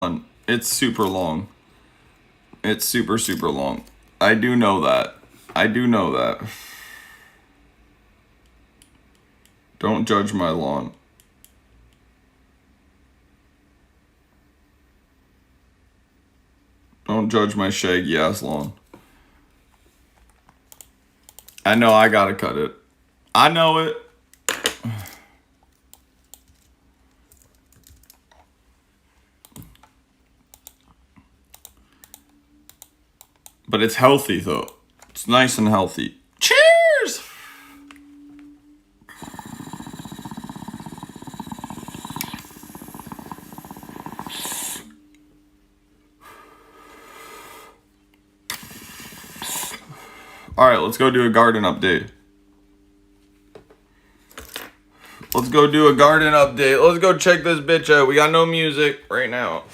It's super long. It's super, super long. I do know that. I do know that. Don't judge my lawn. Don't judge my shaggy ass lawn. I know I gotta cut it. I know it. But it's healthy though. It's nice and healthy. Cheers! Alright, let's go do a garden update. Let's go do a garden update. Let's go check this bitch out. We got no music right now.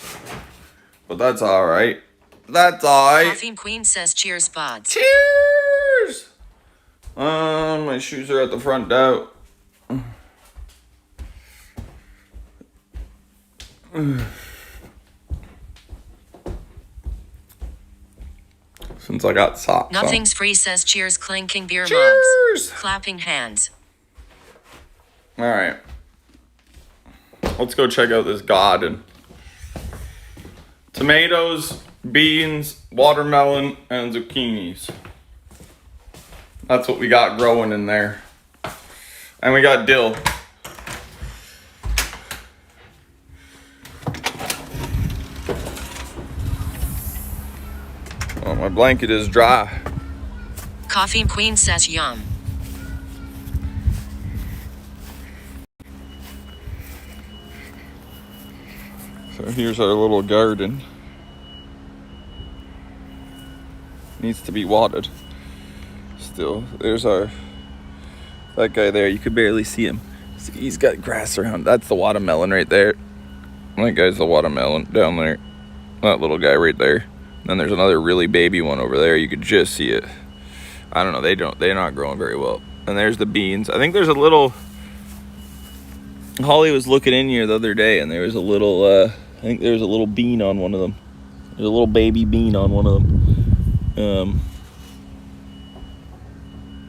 But that's alright. That's alright. Coffee Queen says cheers, buds. Cheers! My shoes are at the front out. Since I got socks. Nothing's free says cheers, clinking beer Cheers! mugs. Clapping hands. Alright. Let's go check out this garden. Tomatoes, beans, watermelon, and zucchinis. That's what we got growing in there. And we got dill. Oh, my blanket is dry. Coffee Queen says yum. So here's our little garden. Needs to be watered. Still, there's that guy there. You could barely see him. He's got grass around. That's the watermelon right there. That guy's the watermelon down there. That little guy right there. Then there's another really baby one over there. You could just see it. I don't know. They're not growing very well. And there's the beans. I think there's a little. Holly was looking in here the other day, and there was a little. I think there was a little bean on one of them. There's a little baby bean on one of them.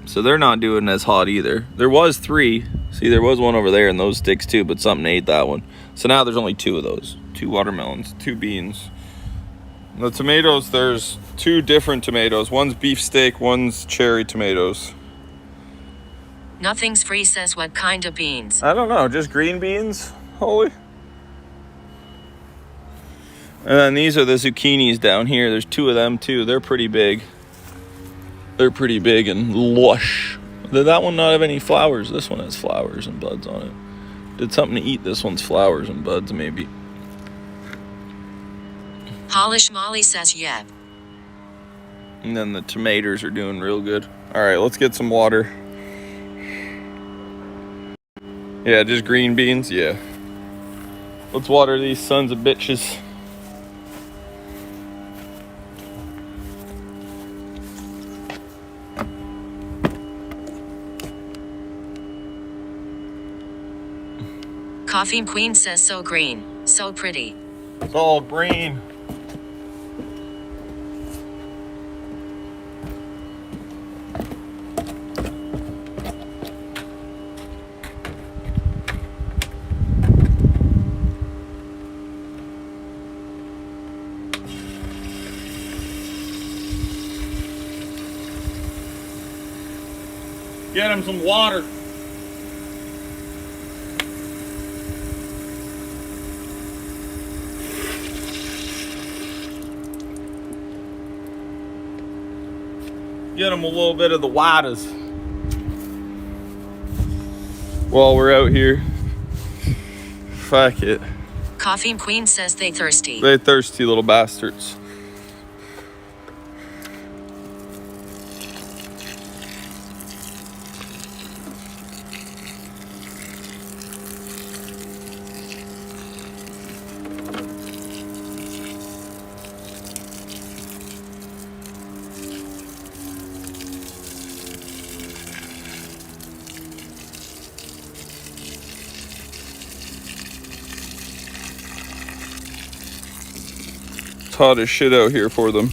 So they're not doing as hot either. There was 3. See, there was one over there, and those sticks too, but something ate that one. So now there's only 2 of those. 2 watermelons, 2 beans. The tomatoes, there's 2 different tomatoes. One's beefsteak, one's cherry tomatoes. Nothing's free says what kind of beans? I don't know, just green beans, Holy. And then these are the zucchinis down here. There's 2 of them too. They're pretty big. They're pretty big and lush. Did that one not have any flowers? This one has flowers and buds on it. Did something to eat this one's flowers and buds, maybe. Polish Molly says yeah. And then the tomatoes are doing real good. All right, let's get some water. Yeah, just green beans, yeah. Let's water these sons of bitches. Coffee Queen says so green, so pretty. It's all green. Get him some water. Get him a little bit of the waters. While we're out here. Fuck it. Coffee Queen says they thirsty. They thirsty little bastards. hot as shit out here for them.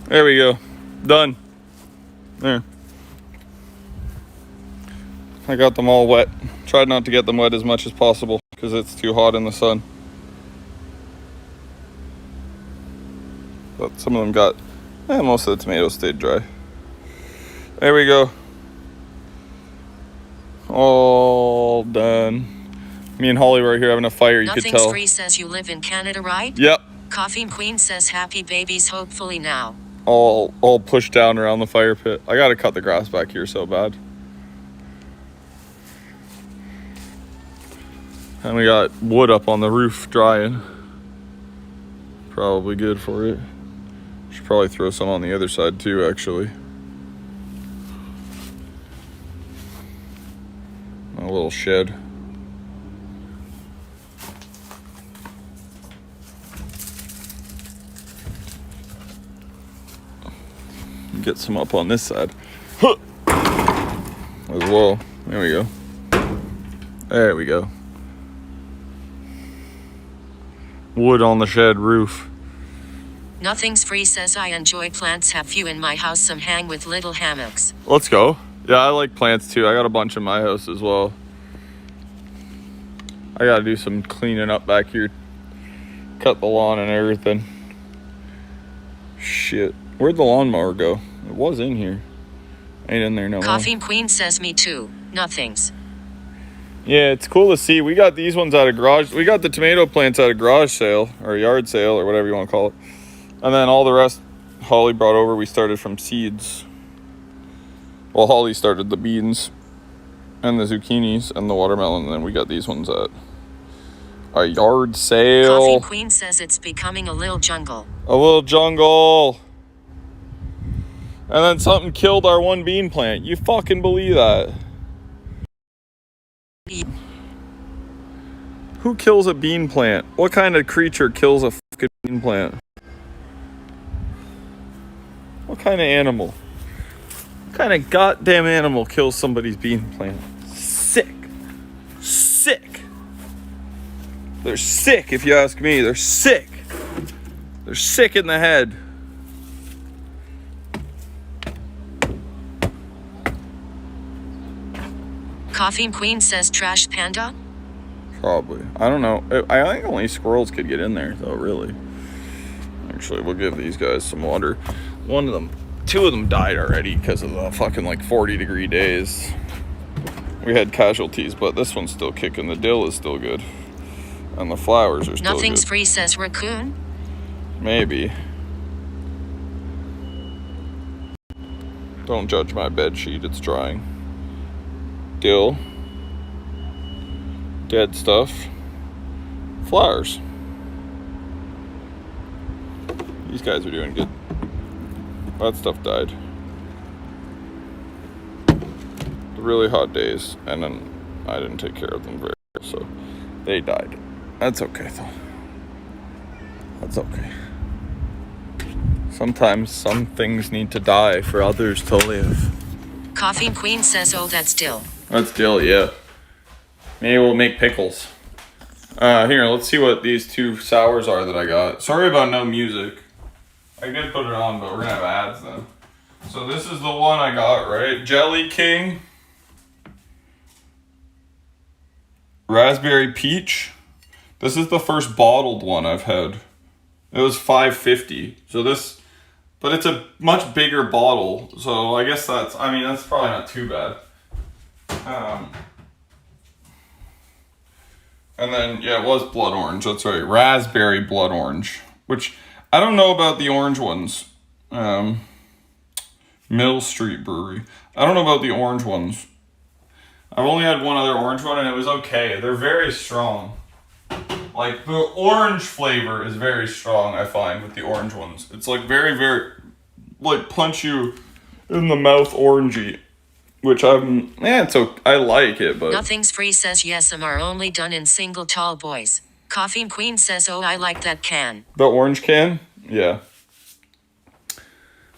There we go. Done. There. I got them all wet. Tried not to get them wet as much as possible because it's too hot in the sun. But some of them got, most of the tomatoes stayed dry. There we go. All done. Me and Holly were here having a fire, you could Nothing's tell. Free says you live in Canada, right? Yep. Coffee Queen says happy babies hopefully now. All pushed down around the fire pit. I gotta cut the grass back here so bad. And we got wood up on the roof drying. Probably good for it. Should probably throw some on the other side too, actually. A little shed. Get some up on this side as well. There we go. There we go. Wood on the shed roof. Nothing's Free says I enjoy plants. Have you in my house some hang with little hammocks? Let's go. Yeah, I like plants too. I got a bunch in my house as well. I gotta do some cleaning up back here. Cut the lawn and everything. Shit. Where'd the lawnmower go? It was in here. Ain't in there no more. Coffee Queen says me too. Nothing's. Yeah, it's cool to see. We got these ones at a garage. We got the tomato plants at a garage sale or a yard sale or whatever you want to call it. And then all the rest Holly brought over. We started from seeds. Well, Holly started the beans and the zucchinis and the watermelon. And then we got these ones at a yard sale. Coffee Queen says it's becoming a little jungle. A little jungle. And then something killed our one bean plant. You fucking believe that? Who kills a bean plant? What kind of creature kills a fucking bean plant? What kind of animal? What kind of goddamn animal kills somebody's bean plant? Sick. Sick. They're sick, if you ask me. They're sick. They're sick in the head. Coffee Queen says trash panda? Probably. I don't know. I think only squirrels could get in there, though, really. Actually, we'll give these guys some water. Two of them died already because of the fucking 40-degree days. We had casualties, but this one's still kicking. The dill is still good. And the flowers are still Nothing's good. Free says raccoon? Maybe. Don't judge my bed sheet. It's drying. Dill. Dead stuff. Flowers. These guys are doing good. That stuff died. The really hot days, and then I didn't take care of them very well, so they died. That's okay, though. That's okay. Sometimes some things need to die for others to live. Coffee Queen says, oh, that's dill. That's dill, yeah. Maybe we'll make pickles. Here, let's see what these two sours are that I got. Sorry about no music. I did put it on, but we're gonna have ads then. So this is the one I got, right? Jelly King. Raspberry Peach. This is the first bottled one I've had. It was $5.50. So this, but it's a much bigger bottle. So I guess that's probably not too bad. And then, yeah, it was blood orange. That's right. Raspberry blood orange. Which, I don't know about the orange ones. Mill Street Brewery. I don't know about the orange ones. I've only had one other orange one, and it was okay. They're very strong. The orange flavor is very strong, I find, with the orange ones. It's very, very, punch you in the mouth orangey. Which I like it, but... Nothing's Free says yes, some are only done in single tall boys. Coffee Queen says, oh, I like that can. The orange can? Yeah.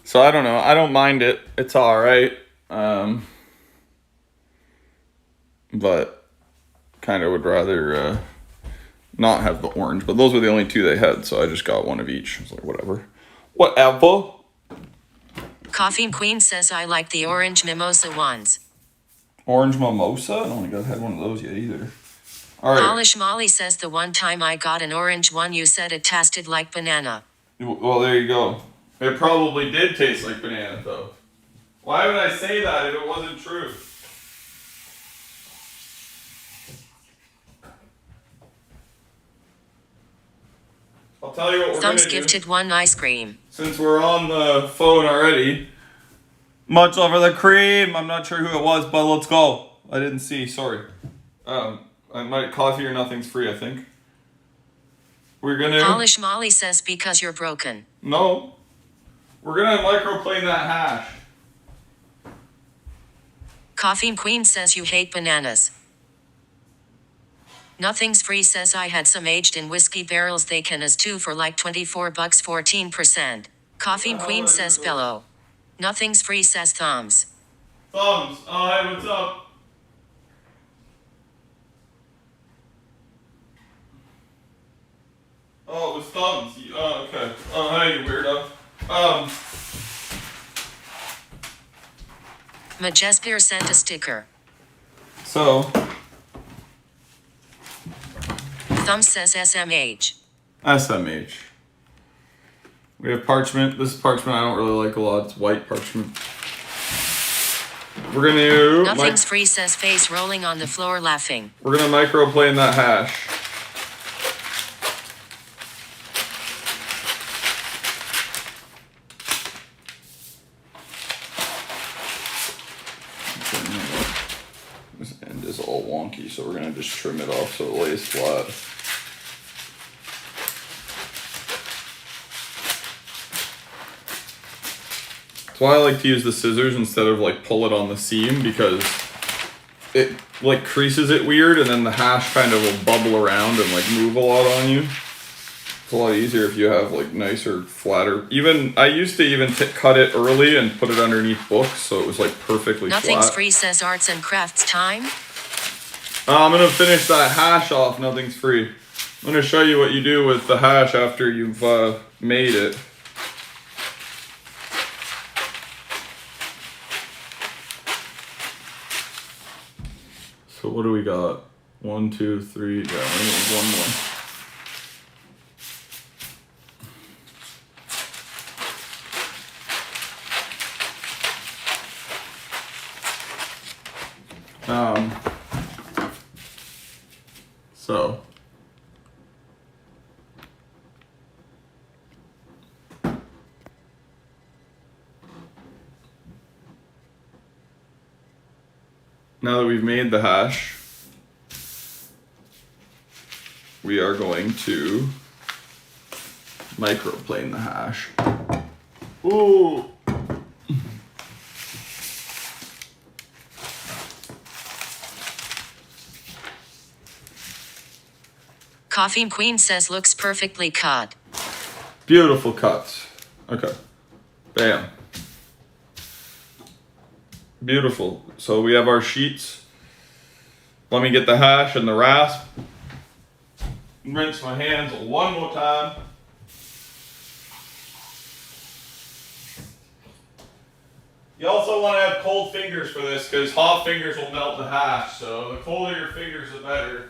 So I don't know. I don't mind it. It's alright. But kind of would rather not have the orange, but those were the only two they had, so I just got one of each. I was like, whatever. Whatever. Coffee Queen says I like the orange mimosa ones. Orange mimosa? I don't think I've had one of those yet either. All right. Polish Molly says the one time I got an orange one, you said it tasted like banana. Well, there you go. It probably did taste like banana, though. Why would I say that if it wasn't true? I'll tell you what we're Thumbs gonna do. gifted one ice cream. Since we're on the phone already. Much over the cream. I'm not sure who it was, but let's go. I didn't see. Sorry. I might coffee or nothing's free. I think. We're gonna. Polish Molly says because you're broken. No. We're gonna microplane that hash. Coffee Queen says you hate bananas. Nothing's Free says I had some aged in whiskey barrels, they can as two for like $24, 14%. Coffee Queen says bellow. Nothing's Free says thumbs. Thumbs. Oh, hey, what's up? Oh, it was thumbs. Oh, okay. Oh, hey, you weirdo. Majespear sent a sticker. So, Thumbs says SMH. SMH. We have parchment. This is parchment I don't really like a lot. It's white parchment. We're gonna Nothing's Free says face rolling on the floor laughing. We're gonna microplane that hash. This end is all wonky, so we're gonna just trim it off so it lays flat. That's why I like to use the scissors instead of like pull it on the seam, because it like creases it weird, and then the hash kind of will bubble around and like move a lot on you. It's a lot easier if you have like nicer, flatter. Even I used to even cut it early and put it underneath books, so it was like perfectly Nothing's flat. Free says arts and crafts time. I'm gonna finish that hash off. Nothing's Free. I'm gonna show you what you do with the hash after you've made it. So what do we got? 1, 2, 3. Yeah, I need one more. So now that we've made the hash, we are going to microplane the hash. Ooh. Coffee Queen says looks perfectly cut. Beautiful cuts. Okay. Bam. Beautiful. So we have our sheets. Let me get the hash and the rasp. Rinse my hands one more time. You also want to have cold fingers for this, because hot fingers will melt the hash. So the colder your fingers, the better.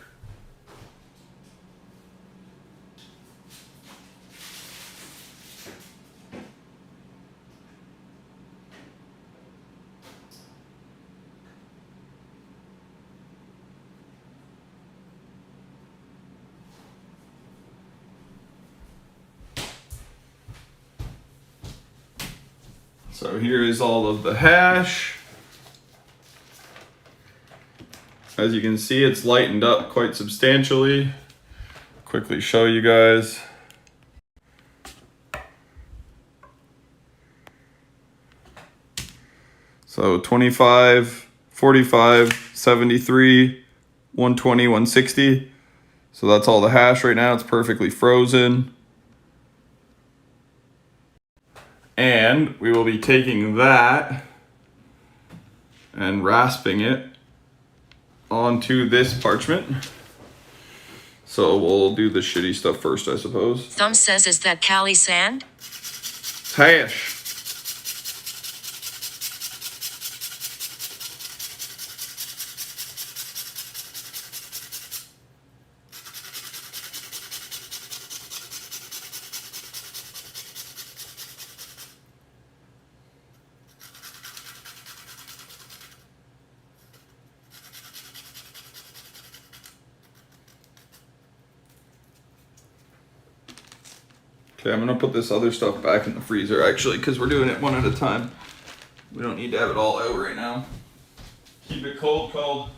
So here is all of the hash. As you can see, it's lightened up quite substantially. Quickly show you guys. So 25, 45, 73, 120, 160. So that's all the hash right now. It's perfectly frozen. And we will be taking that and rasping it onto this parchment. So we'll do the shitty stuff first, I suppose. Thumb says, is that Cali sand? Hash. Okay, I'm gonna put this other stuff back in the freezer actually, because we're doing it one at a time. We don't need to have it all out right now. Keep it cold.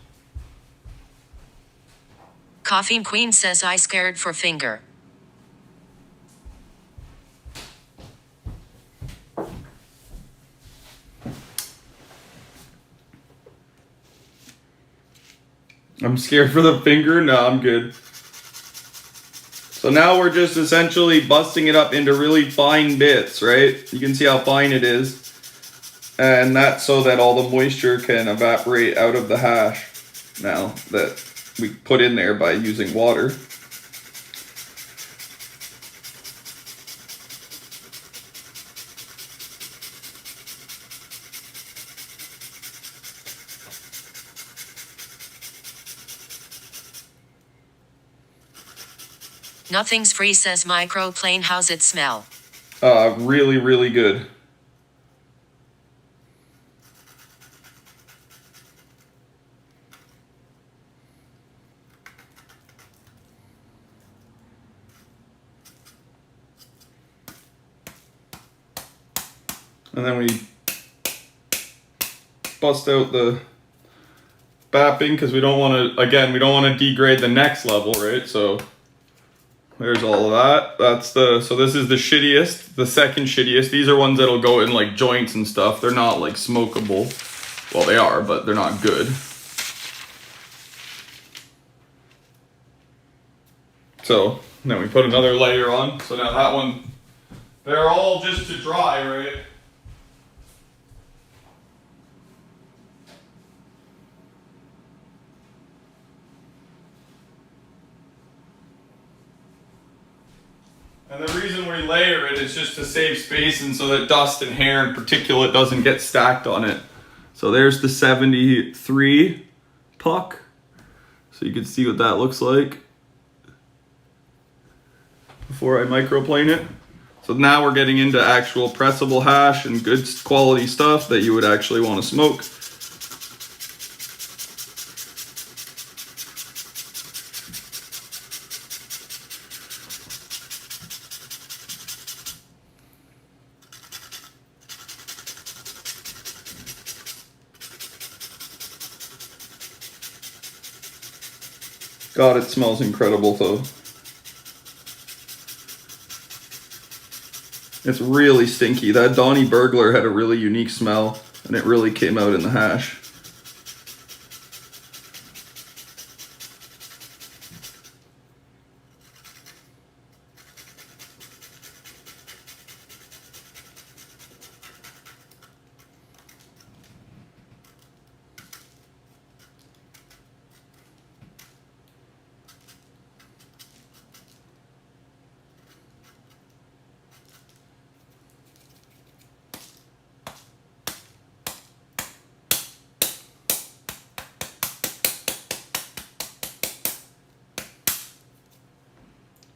Coffee Queen says, I scared for finger. I'm scared for the finger. No, I'm good. So now we're just essentially busting it up into really fine bits, right? You can see how fine it is. And that's so that all the moisture can evaporate out of the hash now that we put in there by using water. Nothing's free says Microplane. How's it smell? Really, really good. And then we bust out the bapping because we don't want to, again, we don't want to degrade the next level, right? So there's all of that. So this is the shittiest, the second shittiest. These are ones that'll go in like joints and stuff. They're not like smokable. Well, they are, but they're not good. So then we put another layer on. So now that one, they're all just to dry, right? And the reason we layer it is just to save space and so that dust and hair and particulate doesn't get stacked on it. So there's the 73 puck. So you can see what that looks like before I microplane it. So now we're getting into actual pressable hash and good quality stuff that you would actually want to smoke. God, it smells incredible though. It's really stinky. That Donny Burglar had a really unique smell and it really came out in the hash.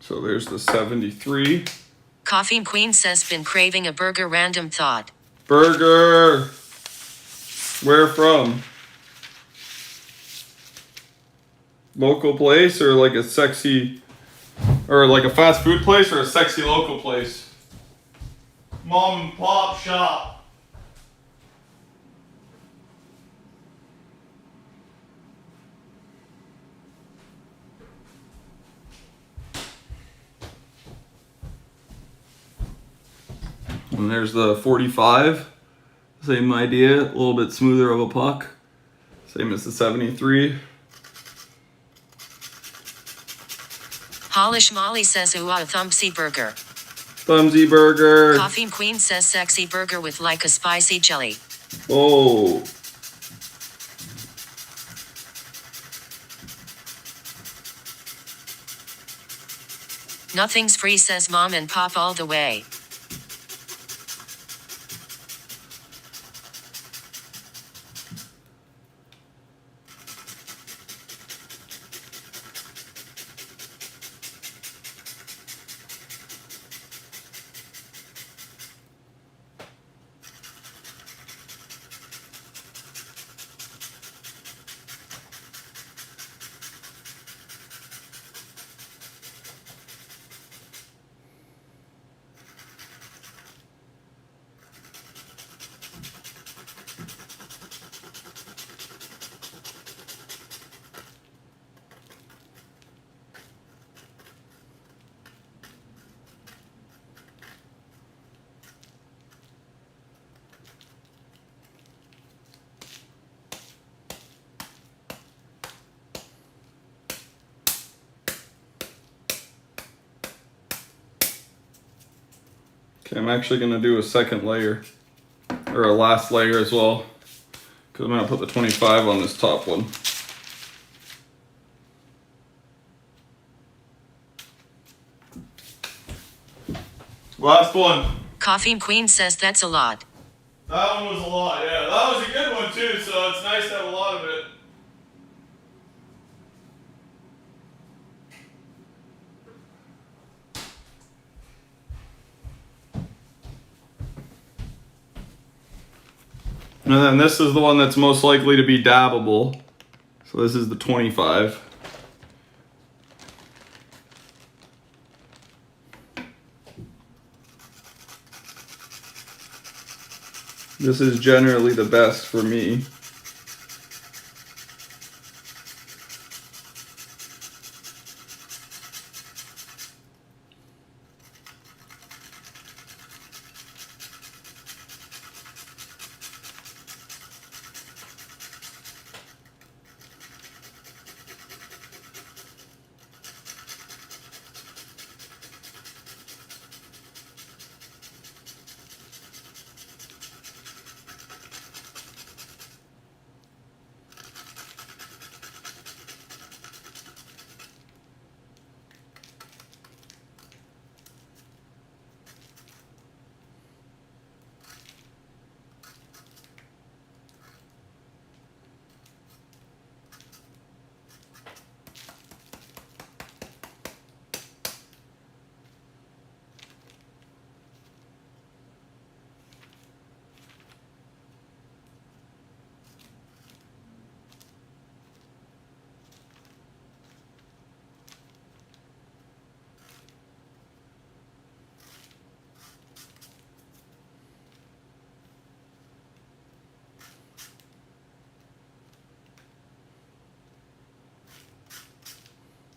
So there's the 73. Coffee Queen says, been craving a burger. Random thought. Burger! Where from? Local place or like a sexy, or like a fast food place or a sexy local place? Mom and pop shop. And there's the 45. Same idea, a little bit smoother of a puck. Same as the 73. Polish Molly says, ooh, a thumpsy burger. Thumbsy burger. Coffee Queen says, sexy burger with like a spicy jelly. Oh. Nothing's free, says mom and pop all the way. Okay, I'm actually gonna do a second layer, or a last layer as well, because I'm gonna put the 25 on this top one. Last one. Coffee Queen says that's a lot. That one was a lot, yeah. That was a good one too, so it's nice to have a lot of it. And then this is the one that's most likely to be dabbable. So this is the 25. This is generally the best for me.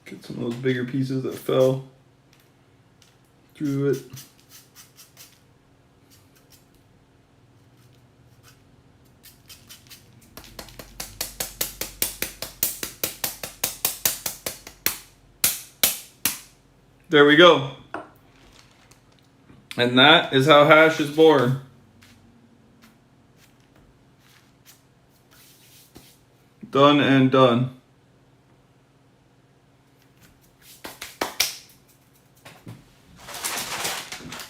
Get some of those bigger pieces that fell through it. There we go. And that is how hash is born. Done and done.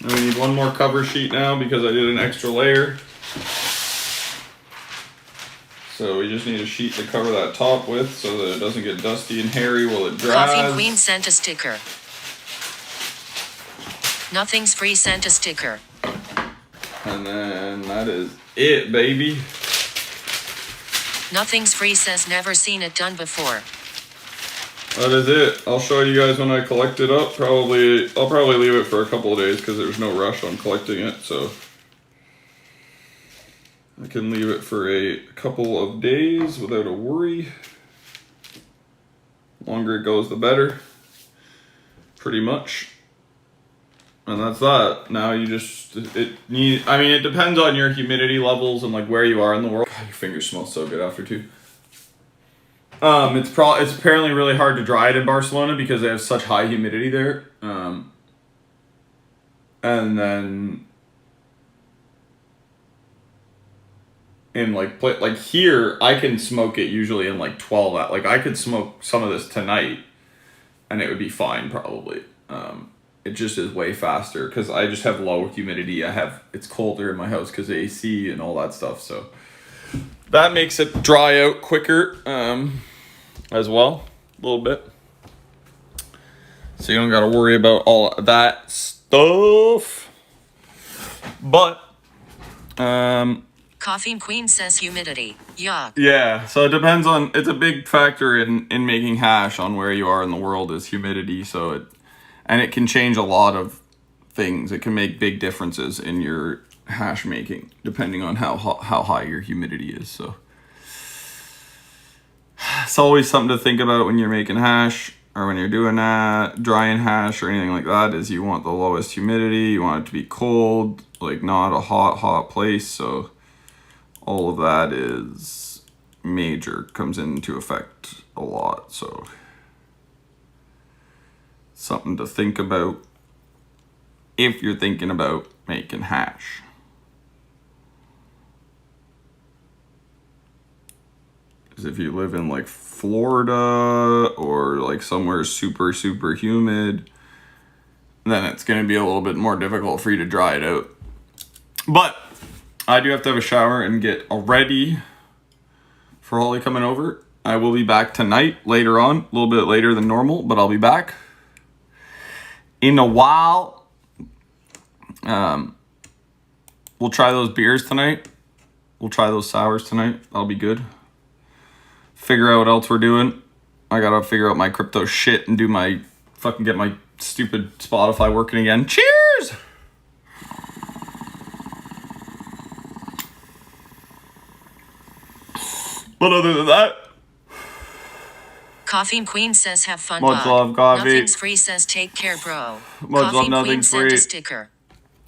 And we need one more cover sheet now because I did an extra layer. So we just need a sheet to cover that top with so that it doesn't get dusty and hairy while it dries. Coffee Queen sent a sticker. Nothing's free sent a sticker. And then that is it, baby. Nothing's free says never seen it done before. That is it. I'll show you guys when I collect it up. I'll probably leave it for a couple of days because there's no rush on collecting it. So I can leave it for a couple of days without a worry. The longer it goes, the better. Pretty much. And that's that. Now you just, it depends on your humidity levels and like where you are in the world. God, your fingers smell so good after too. It's apparently really hard to dry it in Barcelona because they have such high humidity there. And then in like here, I can smoke it usually in like 12 hours. Like I could smoke some of this tonight and it would be fine probably. it just is way faster because I just have low humidity. It's colder in my house because of AC and all that stuff. So that makes it dry out quicker as well, a little bit. So you don't got to worry about all of that stuff. But Coffee Queen says humidity. Yuck. yeah, so it depends on, it's a big factor in making hash on where you are in the world is humidity. So it can change a lot of things. It can make big differences in your hash making depending on how high your humidity is. So it's always something to think about when you're making hash or when you're doing drying hash or anything like that, is you want the lowest humidity. You want it to be cold, like not a hot place. So all of that is major, comes into effect a lot. So something to think about if you're thinking about making hash. Because if you live in like Florida or like somewhere super, super humid, then it's going to be a little bit more difficult for you to dry it out. But I do have to have a shower and get ready for Holly coming over. I will be back tonight later on, a little bit later than normal, but I'll be back in a while. We'll try those beers tonight. We'll try those sours tonight. That'll be good. Figure out what else we're doing. I gotta figure out my crypto shit and get my stupid Spotify working again. Cheers! But other than that, Coffee Queen says have fun. Much bud. love, Coffee. Nothing's free says take care, bro. Much Coffee love, Queen nothing's sent free. a sticker.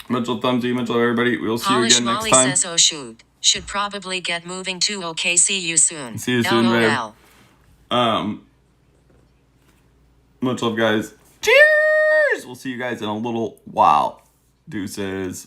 much love, Thumbsy, much love, everybody. We'll see you Polish again next Molly time. says, oh shoot. Should probably get moving too. Okay, see you soon. See you soon, babe. LOL. Much love, guys. Cheers! We'll see you guys in a little while. Deuces.